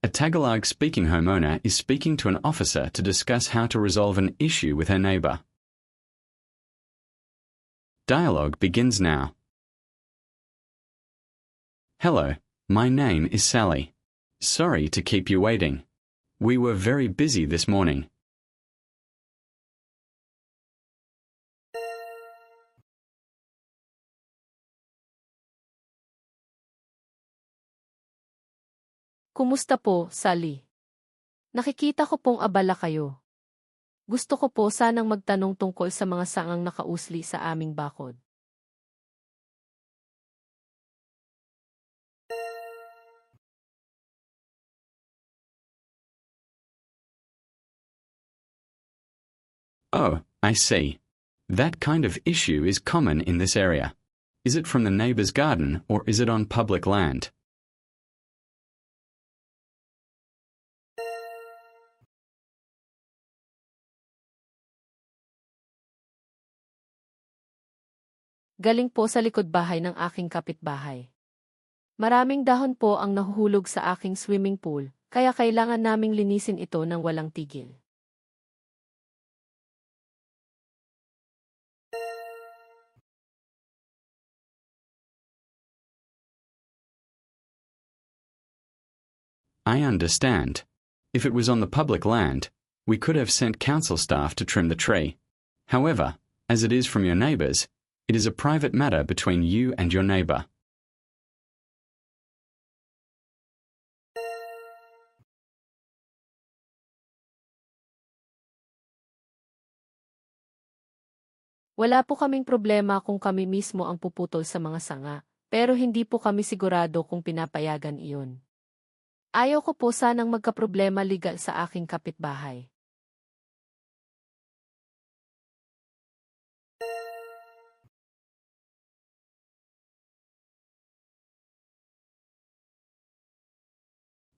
A Tagalog-speaking homeowner is speaking to an officer to discuss how to resolve an issue with her neighbor. Dialogue begins now. Hello, my name is Sally. Sorry to keep you waiting. We were very busy this morning. Kumusta po, Sally? Nakikita ko pong abala kayo. Gusto ko po sanang magtanong tungkol sa mga sangang nakausli sa aming bakod. Oh, I see. That kind of issue is common in this area. Is it from the neighbor's garden or is it on public land? Galing po sa likod bahay ng aking kapitbahay. Maraming dahon po ang nahuhulog sa aking swimming pool, kaya kailangan naming linisin ito ng walang tigil. I understand. If it was on the public land, we could have sent council staff to trim the tree. However, as it is from your neighbors, it is a private matter between you and your neighbor. Wala po kaming problema kung kami mismo ang puputol sa mga sanga, pero hindi po kami sigurado kung pinapayagan iyon. Ayaw ko po sanang magkaproblema legal sa aking kapitbahay.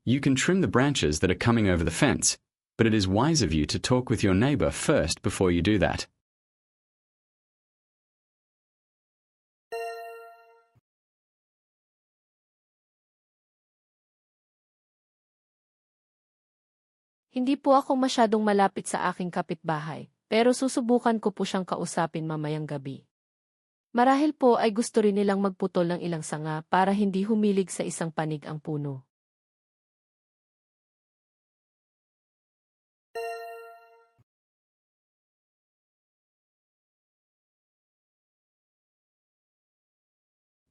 You can trim the branches that are coming over the fence, but it is wise of you to talk with your neighbor first before you do that. Hindi po ako masyadong malapit sa aking kapitbahay, pero susubukan ko po siyang kausapin mamayang gabi. Marahil po ay gusto rin nilang magputol ng ilang sanga para hindi humilig sa isang panig ang puno.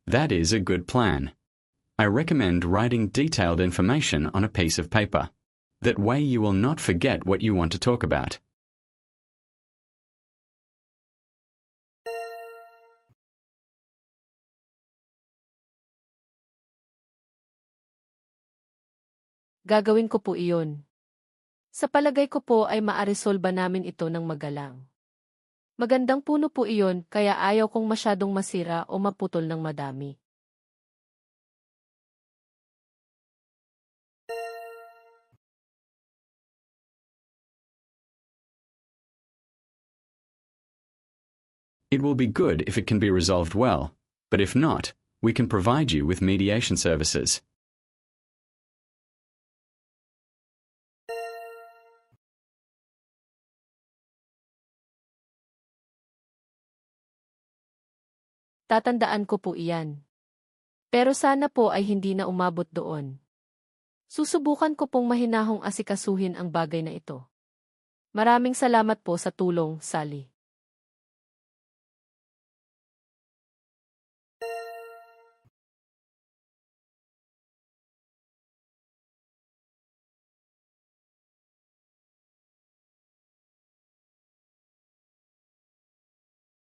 That is a good plan. I recommend writing detailed information on a piece of paper. That way you will not forget what you want to talk about. Gagawin ko po iyon. Sa palagay ko po ay maaresolba namin ito ng magalang. Magandang puno po iyon kaya ayaw kong masyadong masira o maputol ng madami. It will be good if it can be resolved well, but if not, we can provide you with mediation services. Tatandaan ko po iyan. Pero sana po ay hindi na umabot doon. Susubukan ko pong mahinahong asikasuhin ang bagay na ito. Maraming salamat po sa tulong, Sally.